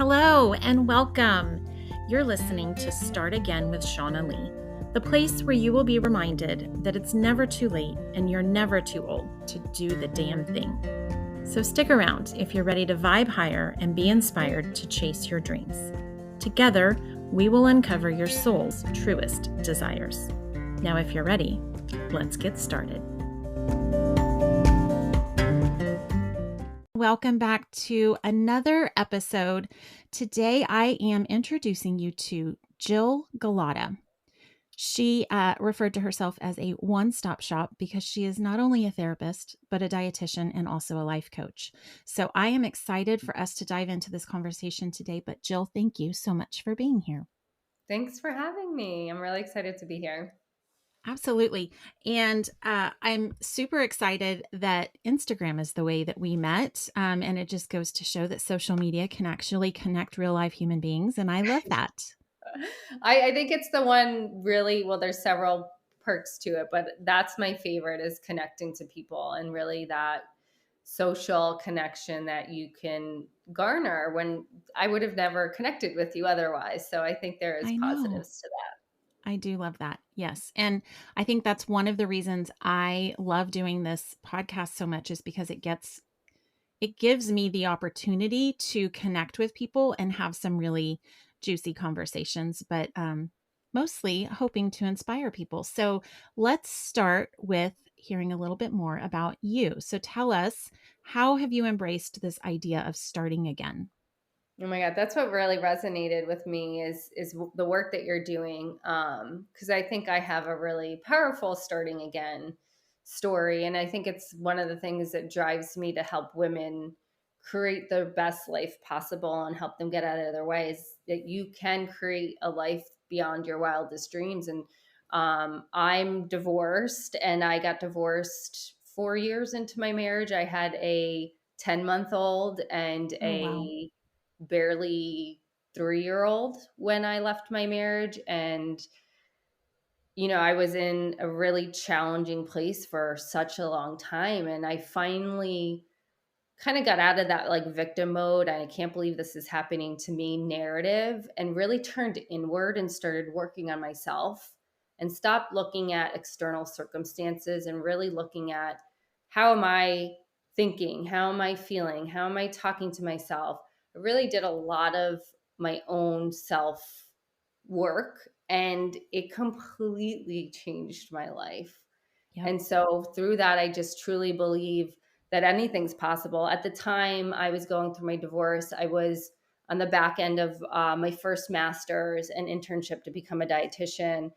Hello and welcome. You're listening to Start Again with Shaunna Lee, the place where you will be reminded that it's never too late and you're never too old to do the damn thing. So stick around if you're ready to vibe higher and be inspired to chase your dreams. Together, we will uncover your soul's truest desires. Now, if you're ready, let's get started. Welcome back to another episode. Today, I am introducing you to Jill Gulotta. She referred to herself as a one-stop shop because she is not only a therapist, but a dietitian and also a life coach. So I am excited for us to dive into this conversation today. But Jill, thank you so much for being here. Thanks for having me. I'm really excited to be here. Absolutely. And I'm super excited that Instagram is the way that we met. And it just goes to show that social media can actually connect real life human beings. And I love that. I think it's the one really, well, there's several perks to it, but that's my favorite is connecting to people and really that social connection that you can garner when I would have never connected with you otherwise. So I think there is I know. positives to that. I do love that. Yes. And I think that's one of the reasons I love doing this podcast so much is because it gives me the opportunity to connect with people and have some really juicy conversations, but mostly hoping to inspire people. So let's start with hearing a little bit more about you. So tell us, how have you embraced this idea of starting again? Oh my God, that's what really resonated with me is the work that you're doing. Because I think I have a really powerful starting again story. And I think it's one of the things that drives me to help women create the best life possible and help them get out of their way is that you can create a life beyond your wildest dreams. And I'm divorced and I got divorced 4 years into my marriage. I had a 10-month-old and Oh, wow. a barely 3-year-old when I left my marriage. And, I was in a really challenging place for such a long time. And I finally kind of got out of that like victim mode. I can't believe this is happening to me narrative and really turned inward and started working on myself and stopped looking at external circumstances and really looking at how am I thinking? How am I feeling? How am I talking to myself? I really did a lot of my own self work and it completely changed my life. Yep. And so through that, I just truly believe that anything's possible. At the time I was going through my divorce, I was on the back end of my first master's and internship to become a dietitian.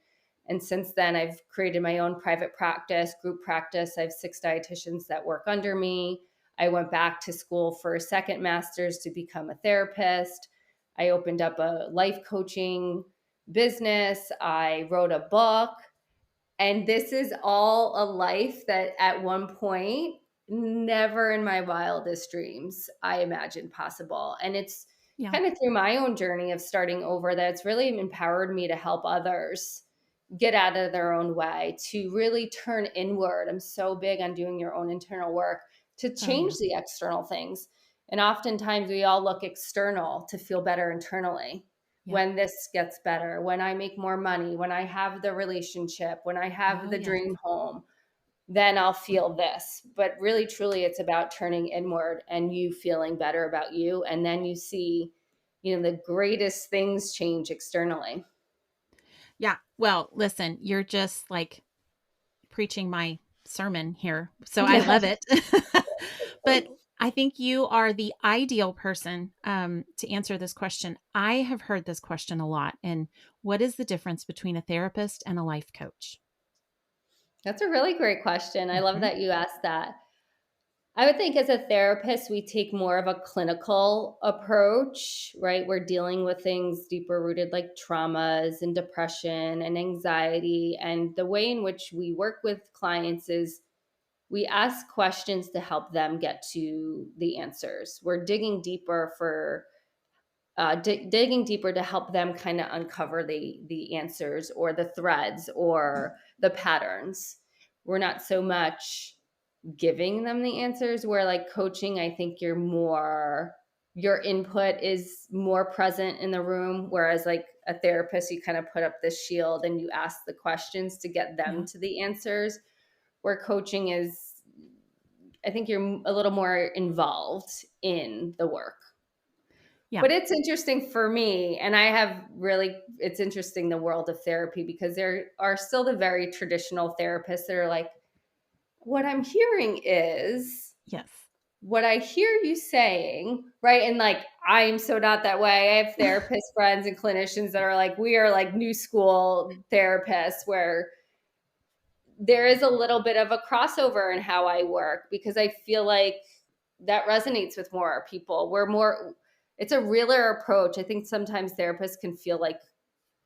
And since then, I've created my own private practice, group practice. I have 6 dietitians that work under me. I went back to school for a second master's to become a therapist. I opened up a life coaching business. I wrote a book. And this is all a life that at one point, never in my wildest dreams, I imagined possible. And it's Yeah. kind of through my own journey of starting over that it's really empowered me to help others get out of their own way, to really turn inward. I'm so big on doing your own internal work to Oh, change yeah. the external things. And oftentimes we all look external to feel better internally. Yep. When this gets better, when I make more money, when I have the relationship, when I have Oh, the yes. dream home, then I'll feel this. But really, truly, it's about turning inward and you feeling better about you. And then you see, the greatest things change externally. Yeah. Well, listen, you're just like preaching my sermon here. So I Yeah. love it. But I think you are the ideal person to answer this question. I have heard this question a lot. And what is the difference between a therapist and a life coach? That's a really great question. I love Mhm. that you asked that. I would think as a therapist, we take more of a clinical approach, right? We're dealing with things deeper rooted like traumas and depression and anxiety. And the way in which we work with clients is we ask questions to help them get to the answers. We're digging deeper for digging deeper to help them kind of uncover the answers or the threads or the patterns. We're not so much giving them the answers, where like coaching, I think you're your input is more present in the room, whereas like a therapist, you kind of put up this shield and you ask the questions to get them Yeah. to the answers, where coaching is, I think you're a little more involved in the work. Yeah. But it's interesting for me, and I have really, it's interesting the world of therapy, because there are still the very traditional therapists that are like, what I'm hearing is Yes. what I hear you saying, right? And like, I'm so not that way. I have therapist friends and clinicians that are like, we are like new school therapists, where there is a little bit of a crossover in how I work, because I feel like that resonates with more people. We're more, it's a realer approach. I think sometimes therapists can feel like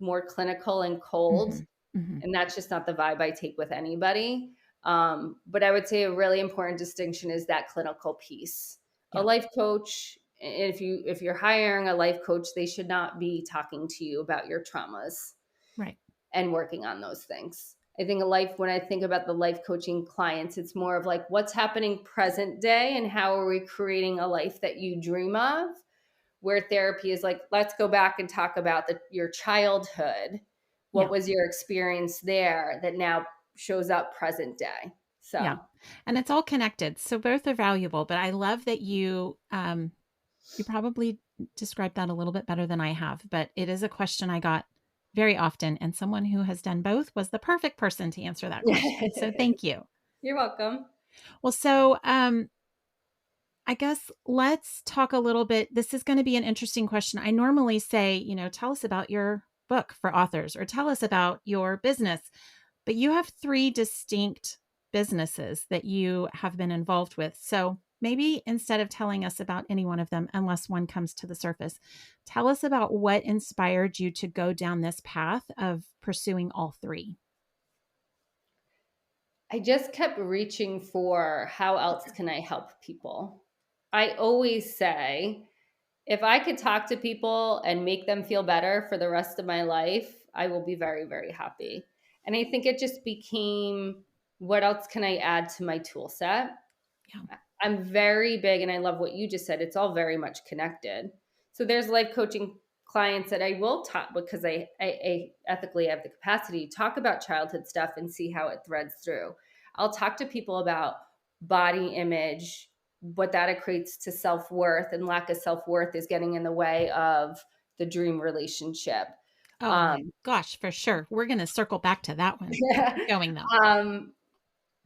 more clinical and cold, Mhm. Mhm. and that's just not the vibe I take with anybody. But I would say a really important distinction is that clinical piece. A Yeah. life coach, if you're hiring a life coach, they should not be talking to you about your traumas Right. and working on those things. I think when I think about the life coaching clients, it's more of like, what's happening present day and how are we creating a life that you dream of? Where therapy is like, let's go back and talk about your childhood. What Yeah. was your experience there that now shows up present day? Yeah. So And it's all connected. So both are valuable, but I love that you probably described that a little bit better than I have, but it is a question I got very often, and someone who has done both was the perfect person to answer that question. So thank you. you're welcome. Well, I guess let's talk a little bit. This is going to be an interesting question. I normally say, tell us about your book for authors or tell us about your business, but you have three distinct businesses that you have been involved with. So maybe instead of telling us about any one of them, unless one comes to the surface, tell us about what inspired you to go down this path of pursuing all three. I just kept reaching for how else can I help people. I always say, if I could talk to people and make them feel better for the rest of my life, I will be very, very happy. And I think it just became, what else can I add to my tool set? Yeah. I'm very big, and I love what you just said. It's all very much connected. So there's life coaching clients that I will talk, because I ethically have the capacity to talk about childhood stuff and see how it threads through. I'll talk to people about body image, what that equates to self-worth, and lack of self-worth is getting in the way of the dream relationship. Oh my Um, gosh, for sure. We're going to circle back to that one. Keep going though. um,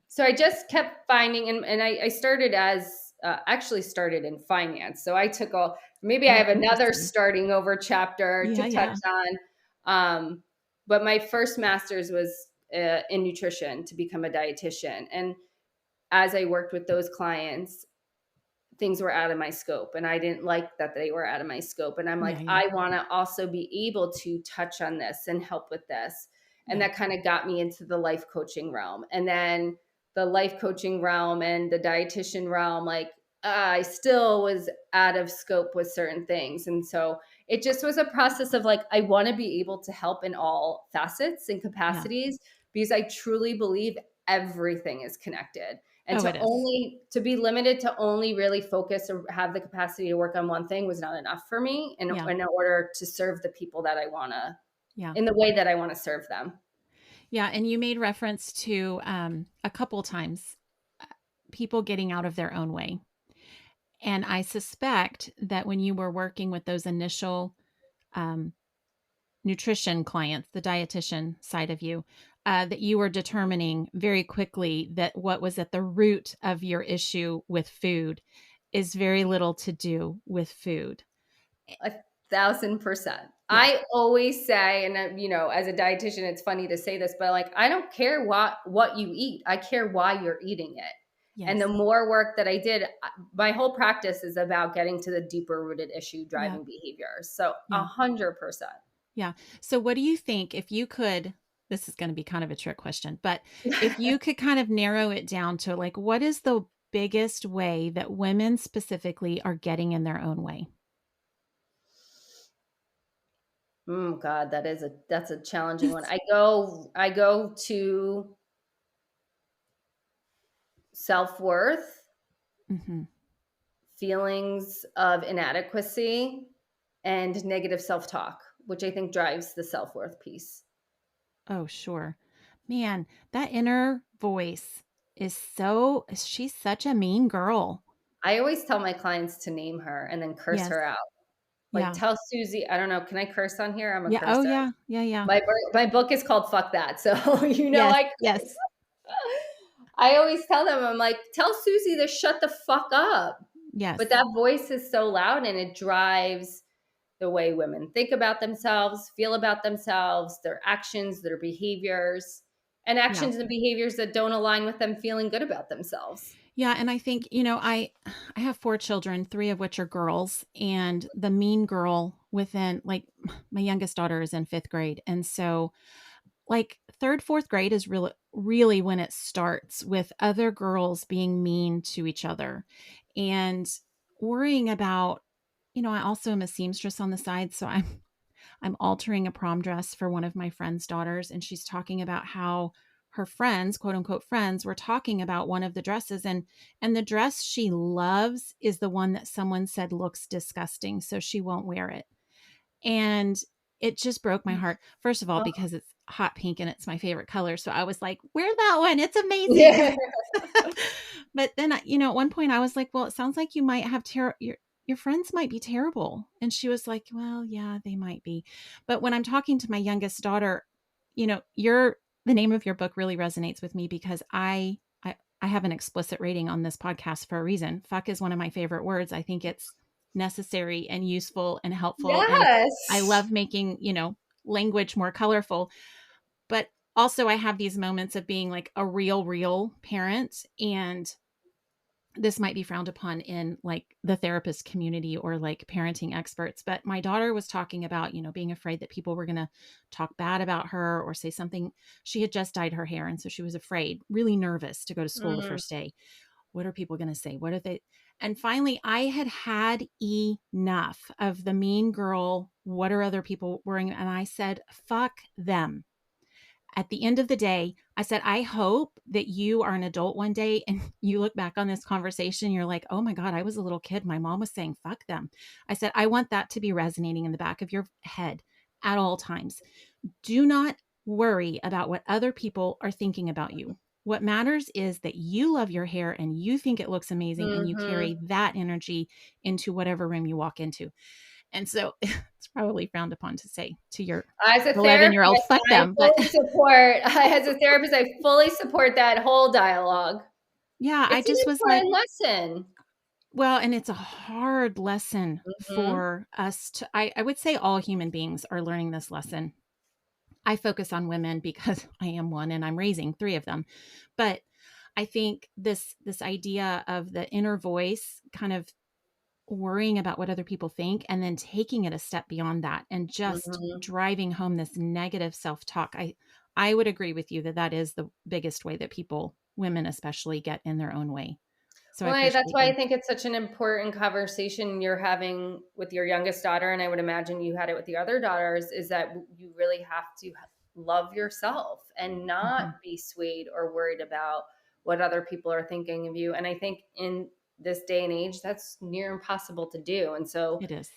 so I just kept finding, and I started as actually started in finance. So I took maybe I Oh, have another interesting. starting over chapter Yeah, to touch yeah. on. But my first master's was in nutrition to become a dietitian. And as I worked with those clients, things were out of my scope, and I didn't like that they were out of my scope, and I'm Yeah, like, yeah. I want to also be able to touch on this and help with this. And Yeah. that kind of got me into the life coaching realm. And then the life coaching realm and the dietitian realm, like, I still was out of scope with certain things. And so it just was a process of like, I want to be able to help in all facets and Yeah. capacities, because I truly believe everything is connected. And Oh, it is. to be limited to only really focus or have the capacity to work on one thing was not enough for me Yeah. in order to serve the people that I want to, Yeah. in the way that I want to serve them. Yeah. And you made reference to a couple times uh, people getting out of their own way. And I suspect that when you were working with those initial um, nutrition clients, the dietitian side of you, that you were determining very quickly that what was at the root of your issue with food is very little to do with food. 1,000%. Yes. I always say, and as a dietitian, it's funny to say this, but like, I don't care what you eat. I care why you're eating it. And the Yes. more work that I did, my whole practice is about getting to the deeper rooted issue Yeah. driving behaviors. So Yeah. 100%. Yeah. So, what do you think if you could? This is going to be kind of a trick question, but if you could kind of narrow it down to like, what is the biggest way that women specifically are getting in their own way? God, that's a challenging one. I go to self-worth, Hmm. feelings of inadequacy and negative self-talk, which I think drives the self-worth piece. Oh, sure. Man, that inner voice she's such a mean girl. I always tell my clients to name her and then curse Yes. her out. Like, Yeah. tell Susie, I don't know, can I curse on here? I'm a Yeah. Oh, cursor. yeah. Yeah, yeah. My book is called Fuck That, so Yes. I curse. Yes. I always tell them, I'm like, "Tell Susie to shut the fuck up." But Yes. that voice is so loud and it drives the way women think about themselves, feel about themselves, their actions, their behaviors, and Yeah. actions and behaviors that don't align with them feeling good about themselves. Yeah, and I think, I have 4 children, 3 of which are girls, and the mean girl within like my youngest daughter is in 5th grade. And so like 3rd, 4th grade is really when it starts with other girls being mean to each other and worrying about, I also am a seamstress on the side, so I'm altering a prom dress for one of my friend's daughters, and she's talking about how her friends, quote unquote friends, were talking about one of the dresses, and the dress she loves is the one that someone said looks disgusting, so she won't wear it. And it just broke my heart. First of all, Oh, because it's hot pink and it's my favorite color, so I was like, "Wear that one. It's amazing." yeah. But then, at one point I was like, "Well, it sounds like you might have your friends might be terrible." And she was like, "Well, yeah, they might be." But when I'm talking to my youngest daughter, your the name of your book really resonates with me because I have an explicit rating on this podcast for a reason. Fuck is one of my favorite words. I think it's necessary and useful and helpful, and I Yes. love making, language more colorful. But also I have these moments of being like a real parent, and this might be frowned upon in like the therapist community or like parenting experts, but my daughter was talking about, being afraid that people were going to talk bad about her or say something. She had just dyed her hair, and so she was afraid, really nervous to go to school the Mm, first day. What are people going to say? What are they? And finally, I had enough of the mean girl. What are other people worrying? And I said, fuck them. At the end of the day, I said, I hope that you are an adult one day and you look back on this conversation, you're like, oh my God, I was a little kid. My mom was saying, fuck them. I said, I want that to be resonating in the back of your head at all times. Do not worry about what other people are thinking about you. What matters is that you love your hair and you think it looks amazing, and you mhm. carry that energy into whatever room you walk into. And so it's probably frowned upon to say to your As a 11-year-old, therapist, fuck I them. But fully support as a therapist, I fully support that whole dialogue. yeah, I It's an just was like, important lesson. well, and it's a hard lesson Mhm, for us to, I would say all human beings are learning this lesson. I focus on women because I am one and I'm raising 3 of them. But I think this idea of the inner voice kind of worrying about what other people think and then taking it a step beyond that and just mhm. driving home this negative self-talk. I would agree with you that that is the biggest way that people, women especially, get in their own way. So I Well, that's appreciate why I you. think it's such an important conversation you're having with your youngest daughter, and I would imagine you had it with the other daughters, is that you really have to love yourself and not Mhm. be swayed or worried about what other people are thinking of you. And I think in this day and age, that's near impossible to do. And so It is.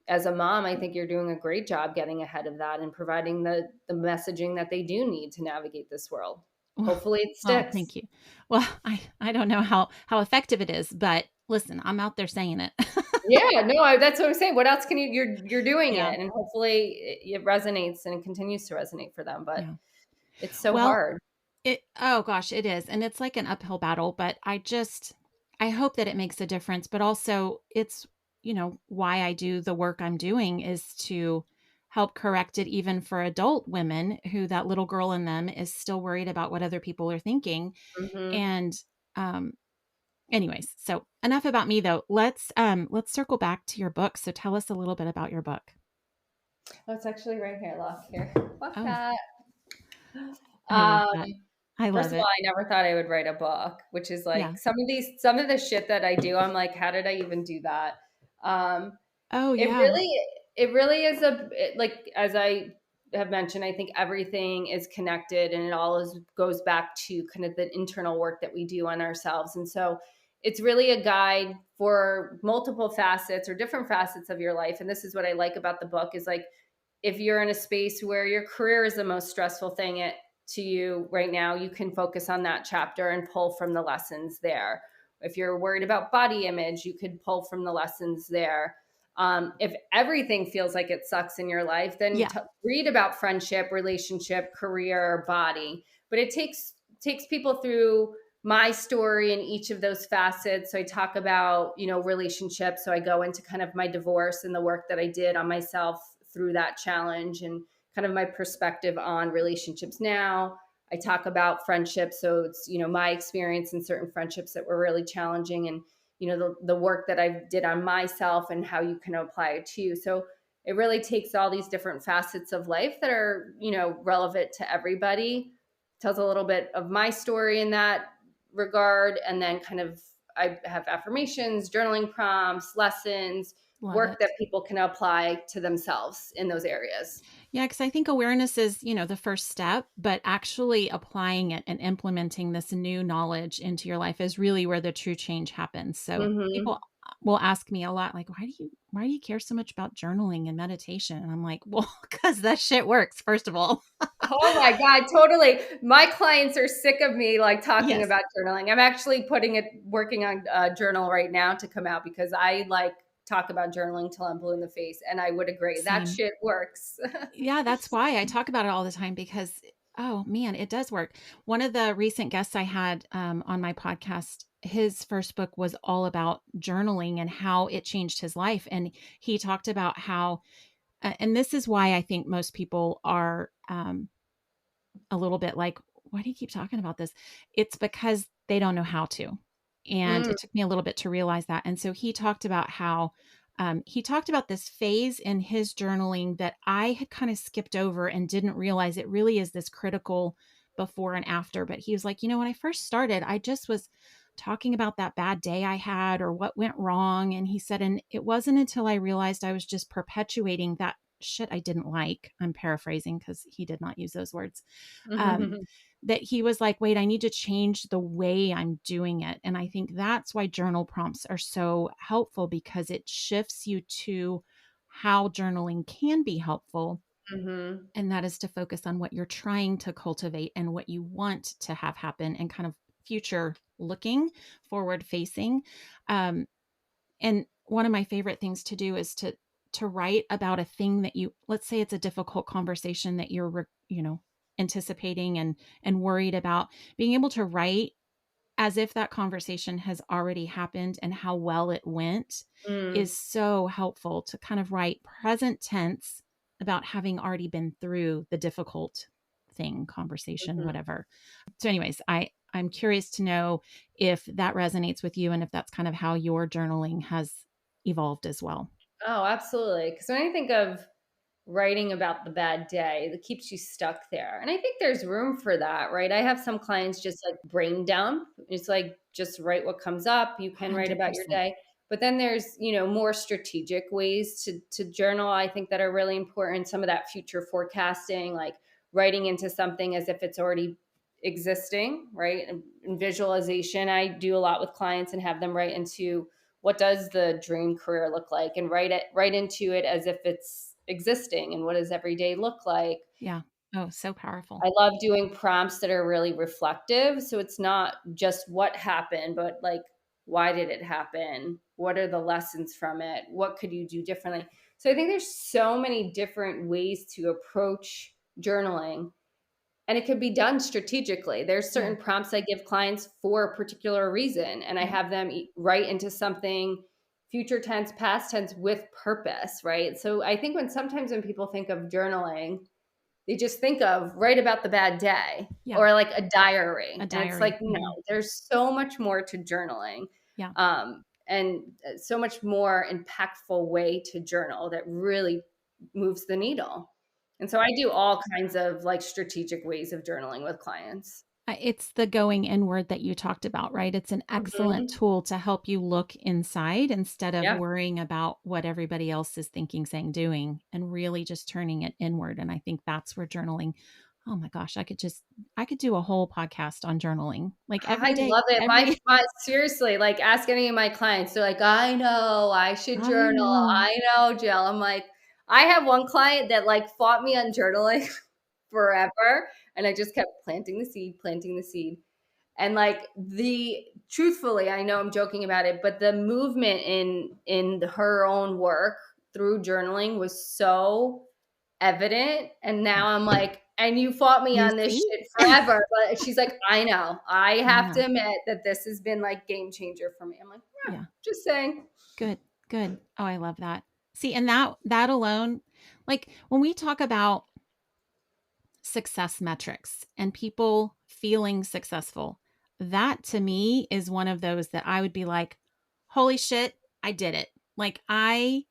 as a mom, I think you're doing a great job getting ahead of that and providing the messaging that they do need to navigate this world. Hopefully it Well, sticks. thank you. Well, I don't know how effective it is, but listen, I'm out there saying it. Yeah, no, that's what I'm saying. What else can you're doing Yeah. it, and hopefully it resonates and it continues to resonate for them, but Yeah. it's so Well, hard. oh gosh, it is. And it's like an uphill battle, but I hope that it makes a difference, but also it's, why I do the work I'm doing is to help correct it even for adult women who that little girl in them is still worried about what other people are thinking. Mhm. And um anyways, so enough about me though. Let's circle back to your book. So tell us a little bit about your book. Oh, it's actually right here, look, here. Fuck Oh, that. I love Um, that. I First love of all, it. I never thought I would write a book, which is Yeah. like some of the shit that I do, I'm like, "How did I even do that?" Um, Oh It yeah. really it really is like, as I have mentioned, I think everything is connected and it all goes back to kind of the internal work that we do on ourselves. And so it's really a guide for multiple facets or different facets of your life. And this is what I like about the book is like, if you're in a space where your career is the most stressful thing to you right now, you can focus on that chapter and pull from the lessons there. If you're worried about body image, you could pull from the lessons there. If everything feels like it sucks in your life, then Yeah. read about friendship, relationship, career, body. But it takes people through my story in each of those facets. So I talk about, relationships. So I go into kind of my divorce and the work that I did on myself through that challenge and kind of my perspective on relationships now. I talk about friendships. So it's, my experience in certain friendships that were really challenging and, the work that I did on myself and how you can apply it to you. So it really takes all these different facets of life that are, relevant to everybody. Tells a little bit of my story in that regard. And then kind of, I have affirmations, journaling prompts, lessons, Love work it. that people can apply to themselves in those areas. Yeah, because I think awareness is, the first step, but actually applying it and implementing this new knowledge into your life is really where the true change happens. So Mm-hmm. people will ask me a lot, like, why do you care so much about journaling and meditation? And I'm like, well, because that shit works, first of all. Oh my God, totally. My clients are sick of me like talking Yes, about journaling. I'm actually working on a journal right now to come out because I like talk about journaling till I'm blue in the face. And I would agree that same. shit works. Yeah, that's why I talk about it all the time because, oh man, it does work. One of the recent guests I had on my podcast, his first book was all about journaling and how it changed his life. And he talked about how, and this is why I think most people are a little bit like, why do you keep talking about this? It's because they don't know how to. And Mm, it took me a little bit to realize that. And so he talked about how he talked about this phase in his journaling that I had kind of skipped over and didn't realize it really is this critical before and after. But he was like, when I first started, I just was talking about that bad day I had or what went wrong. And he said, and it wasn't until I realized I was just perpetuating that shit I didn't like. I'm paraphrasing because he did not use those words. Um, mhm, that he was like, wait, I need to change the way I'm doing it. And I think that's why journal prompts are so helpful because it shifts you to how journaling can be helpful. mhm, And that is to focus on what you're trying to cultivate and what you want to have happen and kind of future looking, forward facing. Um, and one of my favorite things to do is to write about a thing that you, let's say it's a difficult conversation that you're, anticipating and worried about, being able to write as if that conversation has already happened and how well it went is mm, so helpful to kind of write present tense about having already been through the difficult thing, conversation, mhm. whatever. So anyways, I'm curious to know if that resonates with you and if that's kind of how your journaling has evolved as well. Oh, absolutely. Because when I think of writing about the bad day that keeps you stuck there. And I think there's room for that, right? I have some clients just like brain dump. It's like just write what comes up. You can write about your 100%. day. But then there's, more strategic ways to journal, I think that are really important. Some of that future forecasting, like writing into something as if it's already existing, right? And visualization, I do a lot with clients and have them write into what does the dream career look like and write it right into it as if it's existing and what does every day look like. Yeah. Oh, so powerful. I love doing prompts that are really reflective, so it's not just what happened but like why did it happen, what are the lessons from it, what could you do differently. So I think there's so many different ways to approach journaling, and it could be done strategically. There's Yeah. certain prompts I give clients for a particular reason, and I Yeah. have them write into something future tense, past tense with purpose, right? So I think when people think of journaling, they just think of write about the bad day Yeah. or like a A diary. And it's diary. like, no, Hmm. there's so much more to journaling. Yeah. And so much more impactful way to journal that really moves the needle. And so I do all kinds of like strategic ways of journaling with clients. It's the going inward that you talked about, right? It's an excellent Mhm. tool to help you look inside instead of Yeah. worrying about what everybody else is thinking, saying, doing, and really just turning it inward. And I think that's where journaling Oh my gosh, I could do a whole podcast on journaling, like I every day, love it. every My seriously, like, ask any of my clients. They're like, "I know, I should I journal. know. I know, Jill." I'm like, I have one client that, like, fought me on journaling forever, and I just kept planting the seed, planting the seed. And, like, the truthfully, I know I'm joking about it, but the movement in her own work through journaling was so evident, and now I'm like, "And you fought me You on this see? shit forever," but she's like, "I know. I I have to know. admit that this has been, like, game changer for me." I'm like, "Yeah, Yeah. just saying." Good. Good. Oh, I love that. See, and that alone, like when we talk about success metrics and people feeling successful, that to me is one of those that I would be like, holy shit, I did it. Like I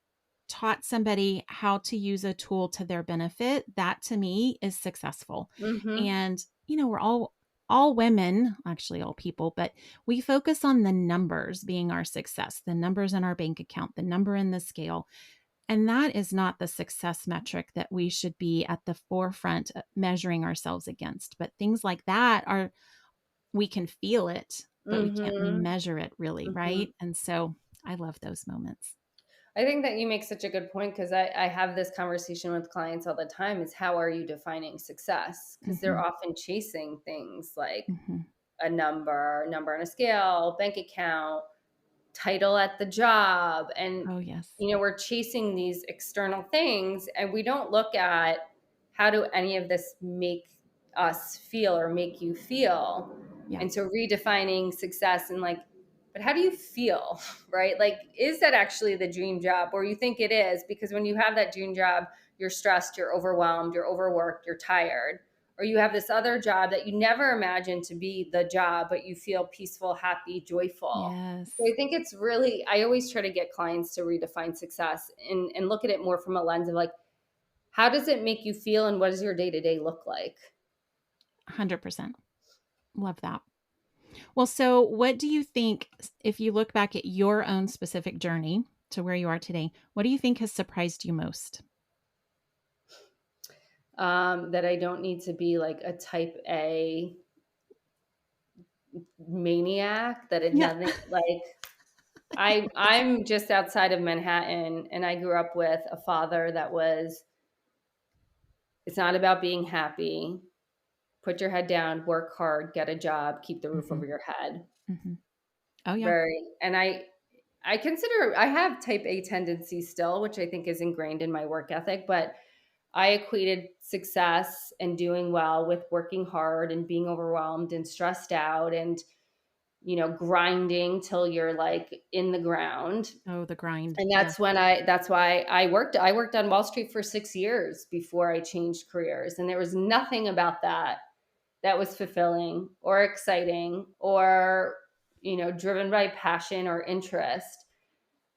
taught somebody how to use a tool to their benefit. That to me is successful. Mhm. And, we're all women, actually all people, but we focus on the numbers being our success, the numbers in our bank account, the number in the scale. And that is not the success metric that we should be at the forefront measuring ourselves against. But things like that are, we can feel it, but we can't Mhm. measure it really, Mhm. right? And so I love those moments. I think that you make such a good point because I have this conversation with clients all the time is how are you defining success? Because they're Hmm. often chasing things like Hmm. number on a scale, bank account, title at the job. And, Oh, yes. we're chasing these external things and we don't look at how do any of this make us feel or make you feel. Yeah. And so redefining success and like, but how do you feel? Right? Like, is that actually the dream job? Or you think it is? Because when you have that dream job, you're stressed, you're overwhelmed, you're overworked, you're tired. Or you have this other job that you never imagined to be the job, but you feel peaceful, happy, joyful. So Yes. I think it's really, I always try to get clients to redefine success and look at it more from a lens of like, how does it make you feel and what does your day to day look like? 100%. Love that. Well, so what do you think, if you look back at your own specific journey to where you are today, what do you think has surprised you most? That I don't need to be like a type A maniac, that it Yeah. nothing like I'm just outside of Manhattan and I grew up with a father that was, it's not about being happy. Put your head down, work hard, get a job, keep the roof Hmm. over your head. Hmm. Oh, yeah. Very, and I consider I have type A tendencies still, which I think is ingrained in my work ethic, but I equated success and doing well with working hard and being overwhelmed and stressed out and, grinding till you're like in the ground. Oh, the grind. And Yes. that's why I worked on Wall Street for 6 years before I changed careers. And there was nothing about that was fulfilling or exciting or, driven by passion or interest.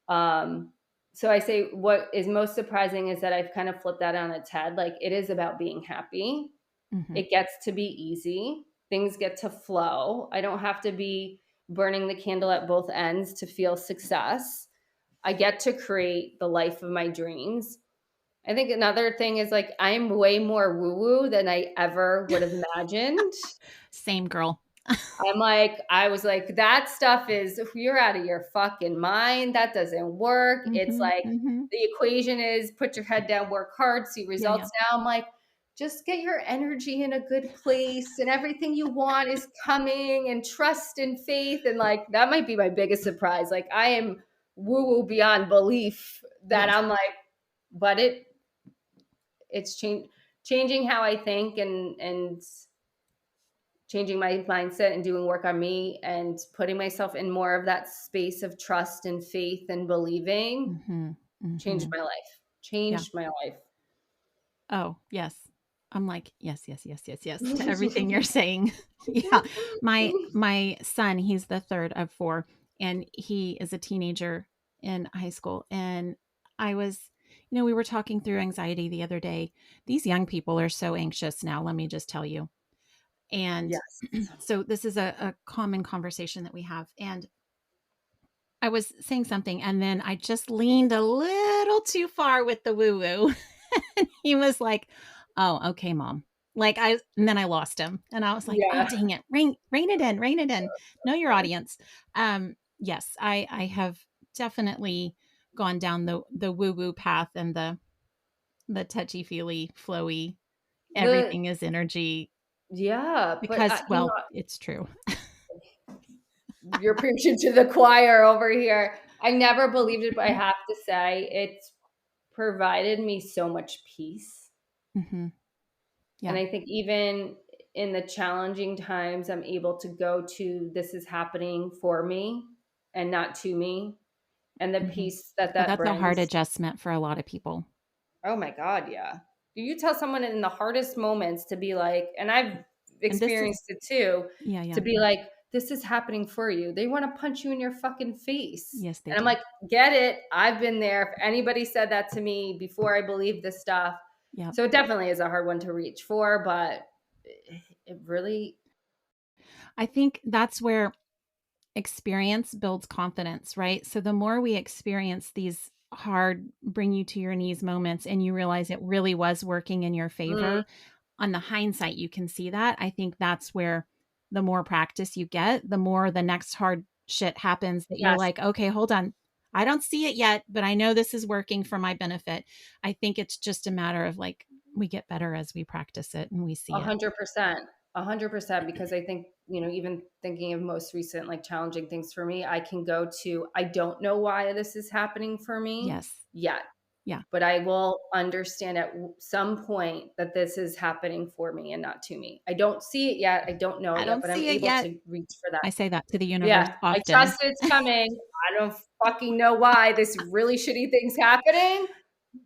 Um, so I say what is most surprising is that I've kind of flipped that on its head. Like it is about being happy. Hmm. It gets to be easy. Things get to flow. I don't have to be burning the candle at both ends to feel success. I get to create the life of my dreams. I think another thing is like I'm way more woo woo than I ever would have imagined. Same girl. I was like, that stuff is, you're out of your fucking mind. That doesn't work. It's Hmm. like Hmm. the equation is put your head down, work hard, see Yeah. Yeah. results now. I'm like, just get your energy in a good place and everything you want is coming and trust and faith. And like, that might be my biggest surprise. Like, I am woo woo beyond belief that Yes. I'm like, but it's changing how I think and changing my mindset and doing work on me and putting myself in more of that space of trust and faith and believing Hmm. changed Hmm. my life. Yeah. Changed my life. Oh, yes. I'm like, yes, yes, yes, yes, yes to everything you're saying. Yeah. My son, he's the third of four, and he is a teenager in high school. And I was, we were talking through anxiety the other day. These young people are so anxious now, let me just tell you. And Yes. so this is a common conversation that we have. And I was saying something, and then I just leaned a little too far with the woo woo. And he was like, "Oh, okay, mom." And then I lost him and I was like, oh, Yeah. dang it. Rein it in. Know your audience. Yes, I have definitely gone down the woo woo path and the touchy feely flowy, The everything is energy Yeah, but, because, well, it's true. you're preaching to the choir over here. I never believed it, but I have to say it's provided me so much peace. Hmm. And Yeah. I think even in the challenging times, I'm able to go to this is happening for me and not to me. And the Hmm. peace that Oh, that that's a hard brings. adjustment for a lot of people. Oh my God, yeah. You tell someone in the hardest moments to be like, and I've And this is, experienced it too, yeah, to yeah. be like, this is happening for you. They want to punch you in your fucking face. Yes, they And I'm do. like, get it. I've been there. If anybody said that to me before I believed this stuff. Yep. So it definitely is a hard one to reach for, but it really, I think that's where experience builds confidence, right? So the more we experience these hard, bring you to your knees moments and you realize it really was working in your mm, favor, on the hindsight, you can see that. I think that's where the more practice you get, the more the next hard shit happens that you're yes, like, okay, hold on. I don't see it yet, but I know this is working for my benefit. I think it's just a matter of like, we get better as we practice it and we see it. 100%. 100%, because I think, even thinking of most recent like challenging things for me, I can go to, I don't know why this is happening for me Yes. yet, Yeah. but I will understand at some point that this is happening for me and not to me. I don't see it yet. I don't know I it yet, don't but I'm see it able yet. to reach for that. I say that to the universe Yeah. I often. trust it's coming. I don't fucking know why this really shitty thing's happening,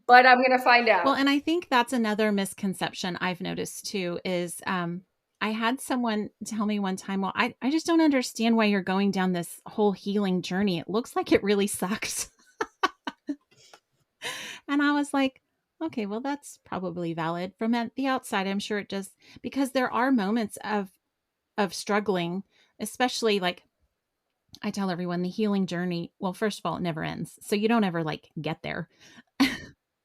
but I'm going to find Well, out. and I think that's another misconception I've noticed too is I had someone tell me one time, well, I just don't understand why you're going down this whole healing journey. It looks like it really sucks. And I was like, okay, well, that's probably valid. From the outside, I'm sure it just because there are moments of struggling, especially like I tell everyone the healing journey, well, first of all, it never ends. So you don't ever like get there.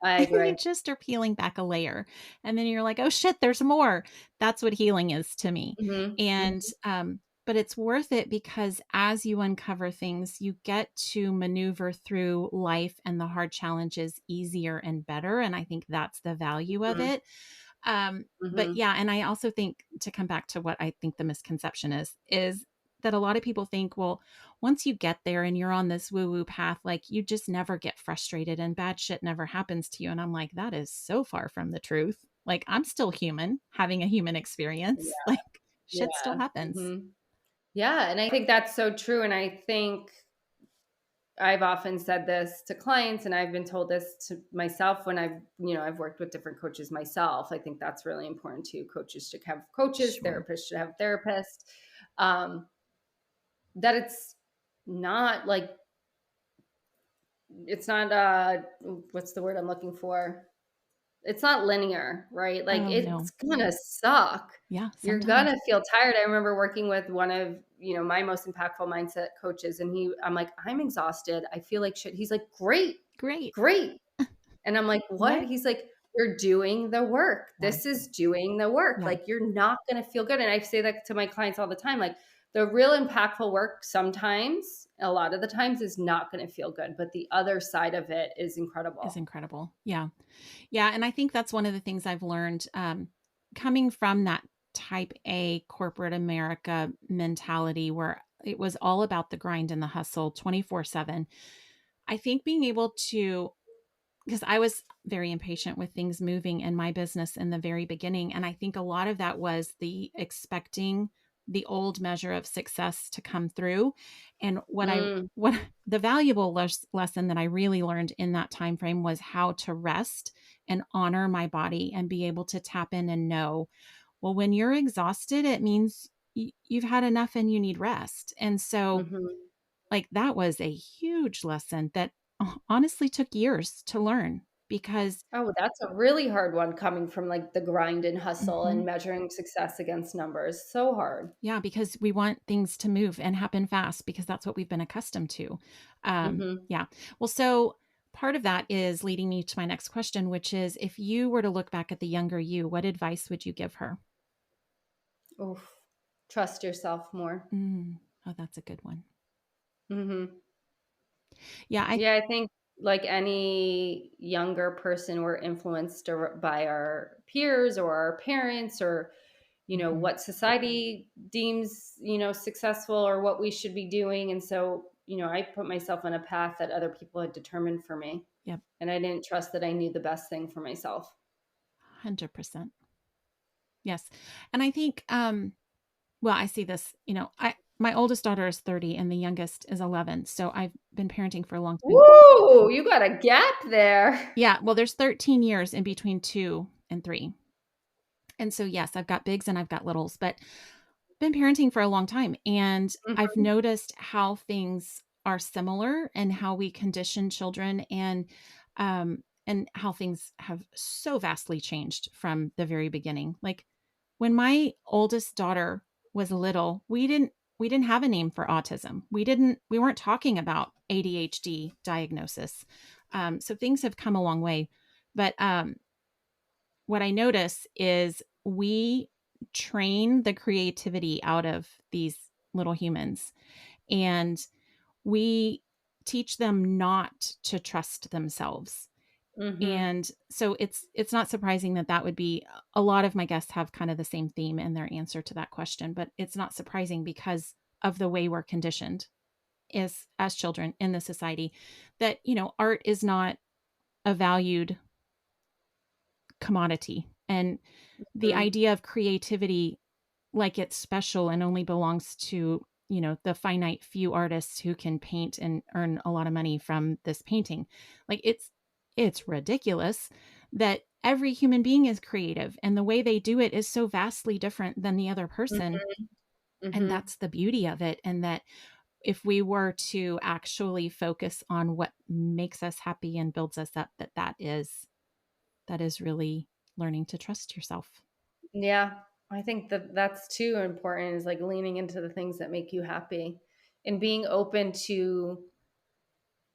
I You agree. just are peeling back a layer. And then you're like, oh shit, there's more. That's what healing is to me. Mhm. And, Mhm. but it's worth it because as you uncover things, you get to maneuver through life and the hard challenges easier and better. And I think that's the value of Mhm. it. But Mhm. yeah, and I also think to come back to what I think the misconception is that a lot of people think, well, once you get there and you're on this woo woo path, like you just never get frustrated and bad shit never happens to you. And I'm like, that is so far from the truth. Like I'm still human having a human experience. Yeah. Like shit still Yeah. happens. Mhm. Yeah, and I think that's so true, and I think I've often said this to clients, and I've been told this to myself when I've worked with different coaches myself. I think that's really important too. Coaches should have coaches, Sure. therapists should have therapists. Um, that not like it's not what's the word I'm looking for? It's not linear, right? Like Oh it's no. gonna suck. Yeah, You're sometimes. gonna feel tired. I remember working with one of, my most impactful mindset coaches, and I'm like, I'm exhausted. I feel like shit. He's like, great, Great. great. And I'm like, what? What? He's like, you're doing the work. Yeah. This is doing the work. Yeah. Like you're not gonna feel good. And I say that to my clients all the time. Like the real impactful work sometimes, a lot of the times, is not gonna feel good. But the other side of it is Is incredible. incredible. Yeah. Yeah, and I think that's one of the things I've learned, coming from that type A corporate America mentality where it was all about the grind and the hustle 24/7. I think being able to because I was very impatient with things moving in my business in the very beginning. And I think a lot of that was the expecting the old measure of success to come through. And Mm, what the valuable lesson that I really learned in that time frame was how to rest and honor my body and be able to tap in and know, well, when you're exhausted, it means you've had enough and you need rest. And so mhm. like, that was a huge lesson that honestly took years to learn because Oh, that's a really hard one coming from, like, the grind and hustle mhm, and measuring success against numbers. So hard. yeah, because we want things to move and happen fast because that's what we've been accustomed to. Mhm. Yeah. Well, so part of that is leading me to my next question, which is, if you were to look back at the younger you, what advice would you give her? Oof. Trust yourself more. Oh, that's a good one. Mm-hmm. Yeah, Yeah, I think like any younger person, we're influenced by our peers or our parents or, mhm. what society deems, successful or what we should be doing. And so, I put myself on a path that other people had determined for me. Yep, And I didn't trust that I knew the best thing for myself. 100%. Yes. And I think, well, I see this, my oldest daughter is 30 and the youngest is 11. So I've been parenting for a long time. Woo! You got a gap there. Yeah. Well, there's 13 years in between 2 and 3. And so, yes, I've got bigs and I've got littles, but been parenting for a long time. And I've Mhm. noticed how things are similar and how we condition children, and how things have so vastly changed from the very beginning. Like when my oldest daughter was little, we didn't have a name for autism. We weren't talking about ADHD diagnosis. So things have come a long way. But what I notice is we train the creativity out of these little humans, and we teach them not to trust themselves. Mhm. And so it's not surprising that that would be, a lot of my guests have kind of the same theme in their answer to that question, but it's not surprising because of the way we're conditioned as children in the society, that art is not a valued commodity, and the Mhm. idea of creativity, like it's special and only belongs to the finite few artists who can paint and earn a lot of money from this painting. Like it's ridiculous that every human being is creative, and the way they do it is so vastly different than the other person. Mhm. And Mhm. that's the beauty of it. And that if we were to actually focus on what makes us happy and builds us up, that is really learning to trust yourself. Yeah, I think that that's too important is like leaning into the things that make you happy and being open to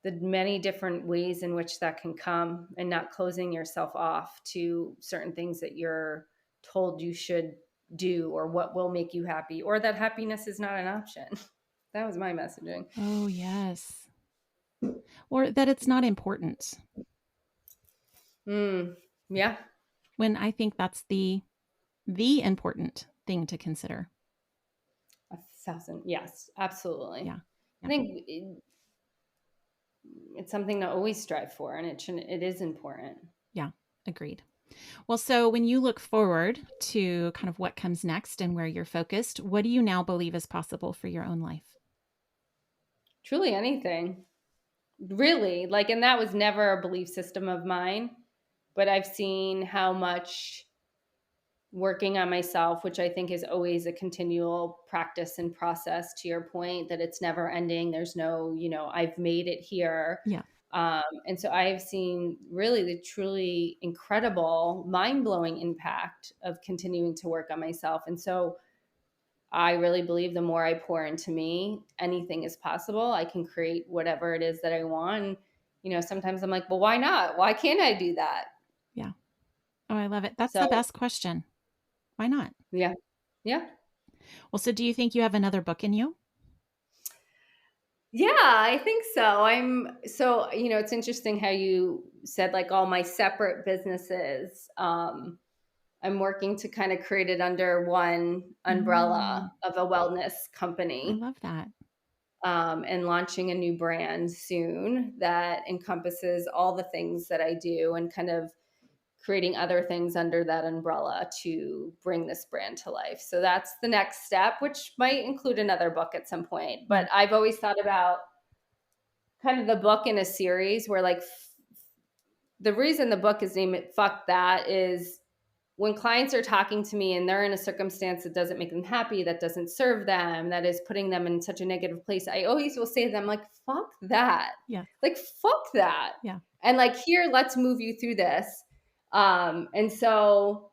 the many different ways in which that can come and not closing yourself off to certain things that you're told you should do or what will make you happy or that happiness is not an option. That was my messaging. Oh, yes. Or that it's not important, Mm, yeah, when I think that's the important thing to consider. 1,000. Yes, absolutely. Yeah. I Yeah. think it's something to always strive for, and it is important. Yeah. Agreed. Well, so when you look forward to kind of what comes next and where you're focused, what do you now believe is possible for your own life? Truly anything. Really, like, and that was never a belief system of mine, but I've seen how much working on myself, which I think is always a continual practice and process, to your point, that it's never ending. There's no, I've made it here. Yeah. And so I have seen really the truly incredible, mind blowing impact of continuing to work on myself. And so I really believe the more I pour into me, anything is possible. I can create whatever it is that I want. And, sometimes I'm like, well, why not? Why can't I do that? Yeah. Oh, I love it. That's So, the best question. Why not? yeah. Yeah. Well, so do you think you have another book in you? Yeah, I think so. It's interesting how you said like all my separate businesses. I'm working to kind of create it under one Mm, umbrella of a wellness I company. love that. And launching a new brand soon that encompasses all the things that I do and kind of creating other things under that umbrella to bring this brand to life. So that's the next step, which might include another book at some point. Yeah. But I've always thought about kind of the book in a series where, like, the reason the book is named Fuck That is when clients are talking to me and they're in a circumstance that doesn't make them happy, that doesn't serve them, that is putting them in such a negative place, I always will say to them, like, fuck that. Yeah. Like, fuck that. Yeah. And like, here, let's move you through this. And so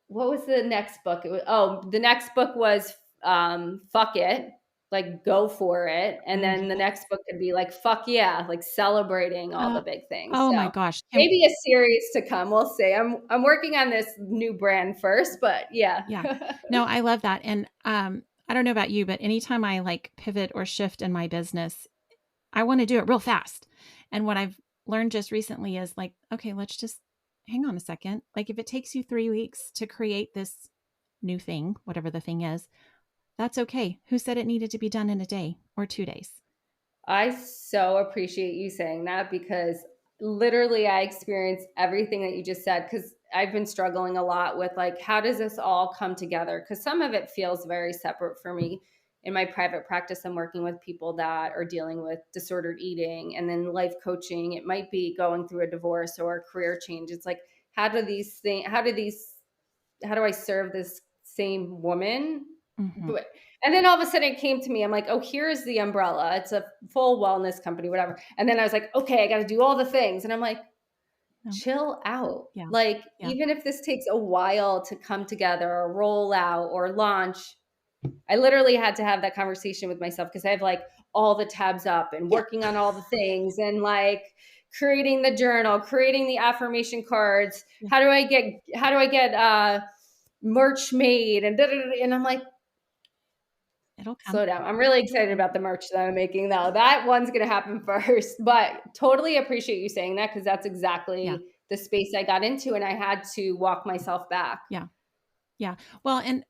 what was the next book? The next book was Fuck It. like go for it. And Oh, then the next book could be like, fuck yeah, like celebrating all the uh, big things. oh my So gosh. maybe a series to come. We'll see. I'm working on this new brand first, but yeah. Yeah. No, I love that. And I don't know about you, but anytime I like pivot or shift in my business, I want to do it real fast. And what I've learned just recently is like, okay, let's just hang on a second. Like if it takes you 3 weeks to create this new thing, whatever the thing is, that's okay. Who said it needed to be done in a day or 2 days? I so appreciate you saying that because literally I experienced everything that you just said because I've been struggling a lot with like, how does this all come together? Because some of it feels very separate for me. In my private practice, I'm working with people that are dealing with disordered eating, and then life coaching. It might be going through a divorce or a career change. It's like, how do I serve this same woman? Hmm. But, and then all of a sudden it came to me. I'm like, oh, here's the umbrella. It's a full wellness company, whatever. And then I was like, okay, I got to do all the things. And I'm like, No. chill out. Yeah. Like, Yeah. even if this takes a while to come together or roll out or launch, I literally had to have that conversation with myself because I have like all the tabs up and Yeah. working on all the things and like creating the journal, creating the affirmation cards. Yeah. How do I get merch made and I'm like, It'll come. slow down. I'm really It'll excited come. about the merch that I'm making though. That one's going to happen first, but totally appreciate you saying that because that's Yeah. exactly the space I got into and I had to walk myself back. Yeah. Yeah. Well, and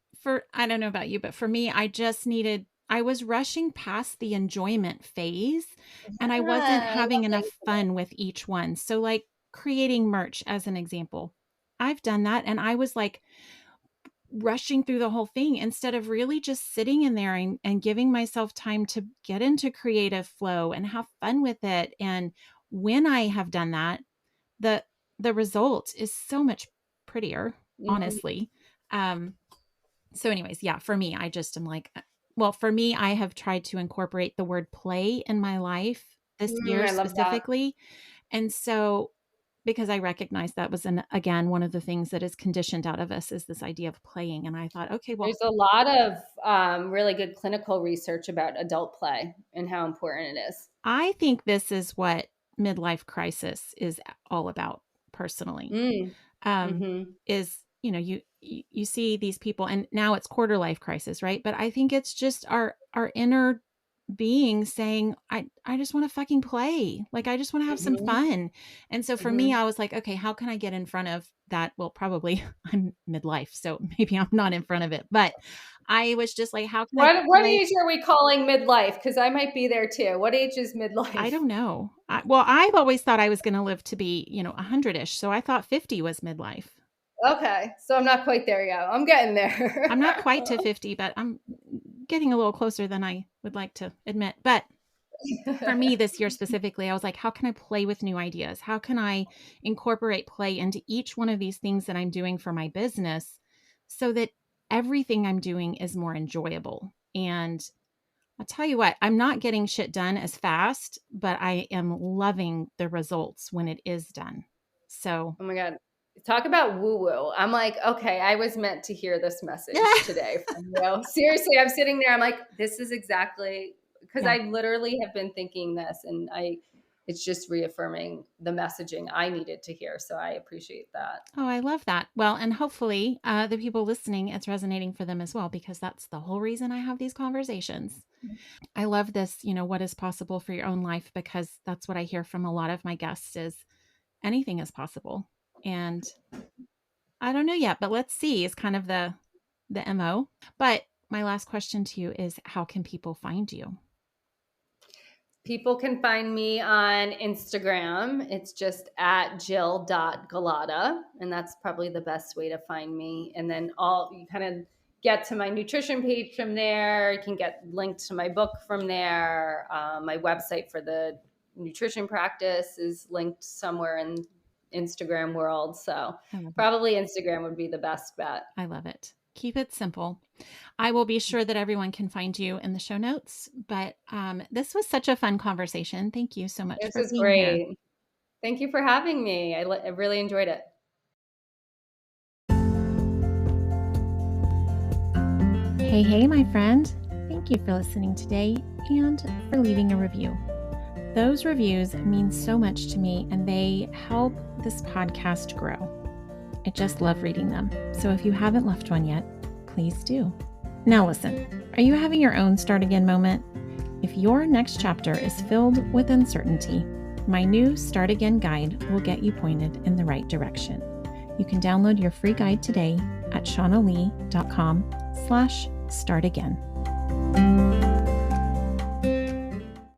I don't know about you, but for me, I was rushing past the enjoyment phase and I wasn't Ah, I having love that enough you said fun with each one. So, like creating merch as an example, I've done that and I was like rushing through the whole thing instead of really just sitting in there and giving myself time to get into creative flow and have fun with it. And when I have done that, the the result is so much prettier, that. honestly. Um, so anyways, yeah, for me, I just am like, well, for me, I have tried to incorporate the word play in my life this year I love that. specifically. And so because I recognize that was again one of the things that is conditioned out of us is this idea of playing. And I thought, okay, well, There's a lot of really good clinical research about adult play and how important it is. I think this is what midlife crisis is all about personally. Mm. Um, Mm-hmm. is you see these people, and now it's quarter life crisis, right? But I think it's just our inner being saying, I just want to fucking play. Like I just want to have some Mm-hmm. fun. And so for me, Mm-hmm. I was like, okay, how can I get in front of that? Well, probably I'm midlife, so maybe I'm not in front of it, but I was just like, how can I What play? age are we calling midlife? Because I might be there too. What age is I midlife? don't know. Well, I've always thought I was going to live to be, 100ish. So I thought 50 was midlife. Okay, so I'm not quite there yet. I'm getting I'm not there. quite to 50, but I'm getting a little closer than I would like to admit. But for me this year specifically, I was like, how can I play with new ideas? How can I incorporate play into each one of these things that I'm doing for my business so that everything I'm doing is more enjoyable? And I'll tell you what, I'm not getting shit done as fast, but I am loving the results when it is done. So, Oh my God. Talk about woo woo. I'm like, okay, I was meant to hear this message today from you. Seriously, I'm sitting there. I'm like, this is exactly because yeah. I literally have been thinking this and it's just reaffirming the messaging I needed to hear. So I appreciate that. Oh, I love that. Well, and hopefully the people listening, it's resonating for them as well, because that's the whole reason I have these conversations. I love this, what is possible for your own life, because that's what I hear from a lot of my guests is anything is possible. And I don't know yet, but let's see is kind of the MO. But my last question to you is, how can people find you? People can find me on Instagram. It's just at Jill.Gulotta. And that's probably the best way to find me. And then you kind of get to my nutrition page from there. You can get linked to my book from there. My website for the nutrition practice is linked somewhere in Instagram world. So I love it. probably Instagram would be the best bet. I love it. Keep it simple. I will be sure that everyone can find you in the show notes. But this was such a fun conversation. Thank you so much This for is being here. great. Thank you for having me. I really enjoyed it. Hey, hey, my friend. Thank you for listening today and for leaving a review. Those reviews mean so much to me and they help this podcast grow. I just love reading them. So if you haven't left one yet, please do. Now listen, are you having your own start again moment? If your next chapter is filled with uncertainty, my new Start Again guide will get you pointed in the right direction. You can download your free guide today at shaunalee.com/startagain.